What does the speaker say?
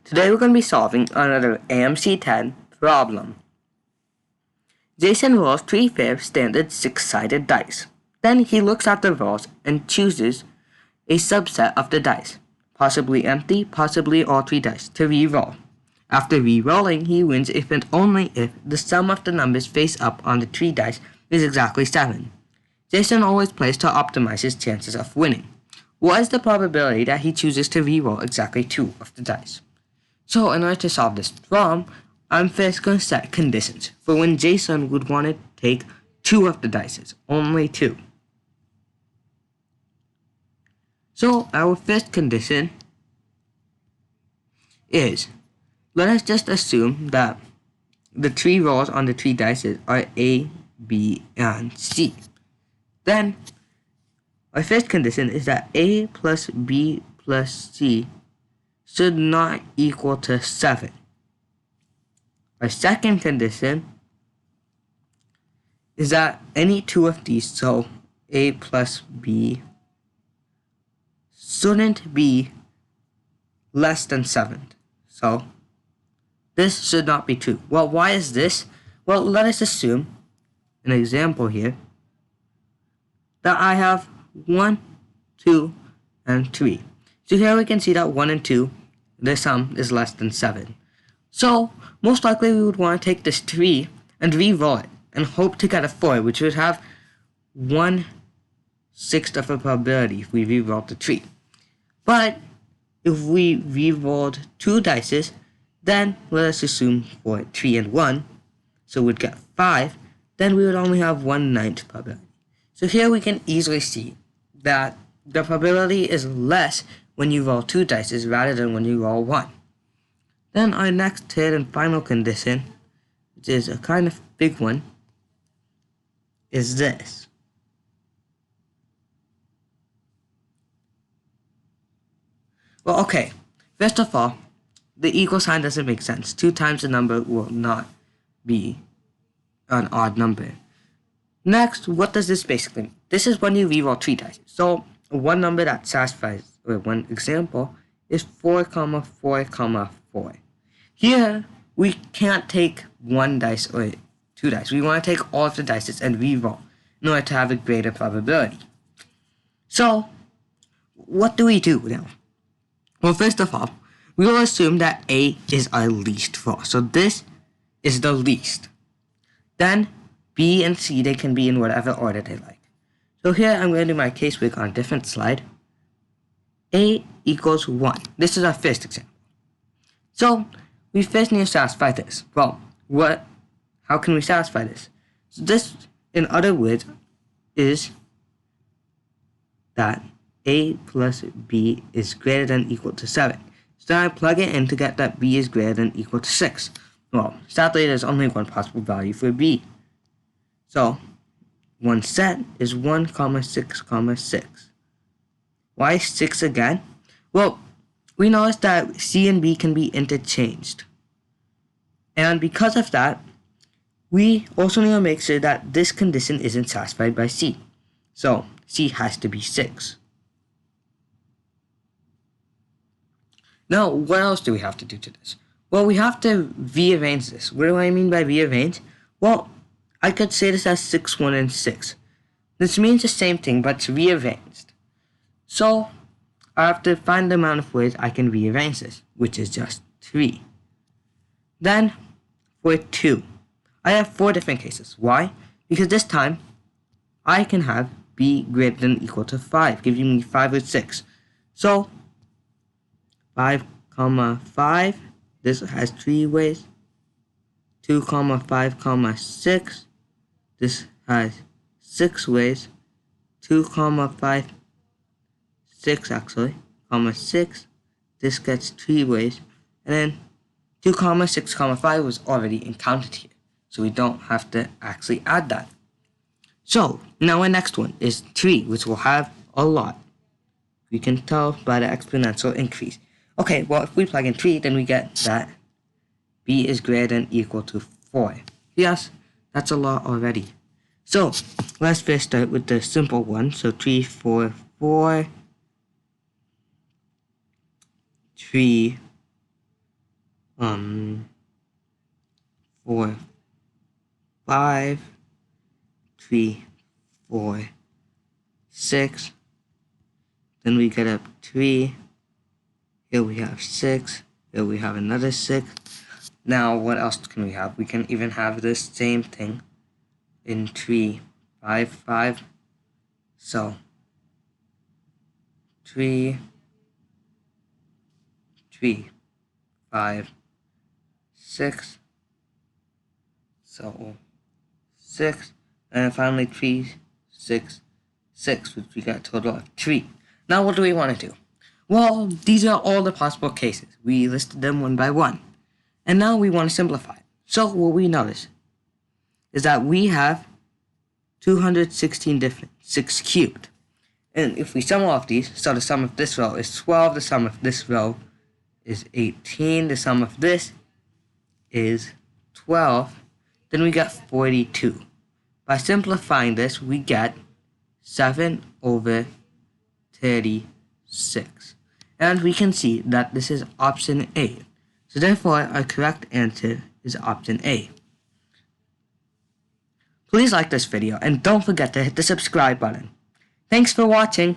Today we're going to be solving another AMC 10 problem. Jason rolls 3/5 standard 6-sided dice. Then he looks at the rolls and chooses a subset of the dice, possibly empty, possibly all 3 dice, to re-roll. After re-rolling, he wins if and only if the sum of the numbers face up on the 3 dice is exactly 7. Jason always plays to optimize his chances of winning. What is the probability that he chooses to re-roll exactly 2 of the dice? So in order to solve this problem, I'm first going to set conditions for when Jason would want to take 2 of the dice, only 2. So our first condition is, let us just assume that the 3 rolls on the 3 dice are A, B, and C. Then our first condition is that A plus B plus C should not equal to 7. Our second condition is that any 2 of these, so A plus B, shouldn't be less than 7. So this should not be true. Well, why is this? Well, let us assume an example here that I have 1, 2, and 3. So here we can see that 1 and 2, their sum is less than 7. So most likely we would want to take this 3 and re-roll it and hope to get a 4, which would have 1/6 of a probability if we re-rolled the 3. But if we re-rolled 2 dice, then let us assume for 3 and 1, so we'd get 5, then we would only have 1/9 probability. So here we can easily see that the probability is less when you roll 2 dice rather than when you roll 1. Then our next, third, and final condition, which is a kind of big one, is this. Well, okay, first of all, the equal sign doesn't make sense. 2 times the number will not be an odd number. Next, what does this basically mean? This is when you re-roll 3 dice. So one number that satisfies, or one example, is 4, 4, 4. Here, we can't take 1 dice or 2 dice. We want to take all of the dice and re-roll in order to have a greater probability. So, what do we do now? Well, first of all, we will assume that A is our least roll. So this is the least. Then B and C, they can be in whatever order they like. So here I'm going to do my casework on a different slide. A equals 1. This is our first example. So we first need to satisfy this. Well, how can we satisfy this? So this, in other words, is that A plus B is greater than or equal to 7. So then I plug it in to get that B is greater than or equal to 6. Well, sadly there's only one possible value for B. So one set is 1, 6, 6. Why 6 again? Well, we noticed that C and B can be interchanged. And because of that, we also need to make sure that this condition isn't satisfied by C. So C has to be 6. Now, what else do we have to do to this? Well, we have to rearrange this. What do I mean by rearrange? Well, I could say this as 6, 1, and 6. This means the same thing, but it's rearranged. So, I have to find the amount of ways I can rearrange this, which is just 3. Then, for 2, I have 4 different cases. Why? Because this time, I can have B greater than or equal to 5, giving me 5 or 6. So, 5, 5, this has 3 ways. 2, 5, 6, this has 6 ways. 2, 5, 6 actually, 6, this gets 3 ways. And then 2, 6, 5 was already encountered here, so we don't have to actually add that. So now our next one is 3, which will have a lot. We can tell by the exponential increase. Okay, well, if we plug in 3, then we get that B is greater than or equal to 4. Yes, that's a lot already. So let's first start with the simple one. So 3, 4, 4, 3, 4, 5, 3, 4, 6. Then we get up 3. Here we have 6. Here we have another 6. Now, what else can we have? We can even have this same thing in 3, 5, 5. So, 3, 3, 5, 6. So, 6. And finally 3, 6, 6, which we got a total of 3. Now, what do we want to do? Well, these are all the possible cases. We listed them one by one. And now we want to simplify it. So what we notice is that we have 216 different 6 cubed. And if we sum all of these, so the sum of this row is 12, the sum of this row is 18, the sum of this is 12, then we get 42. By simplifying this, we get 7 over 36. And we can see that this is option A. So therefore, our correct answer is option A. Please like this video and don't forget to hit the subscribe button. Thanks for watching.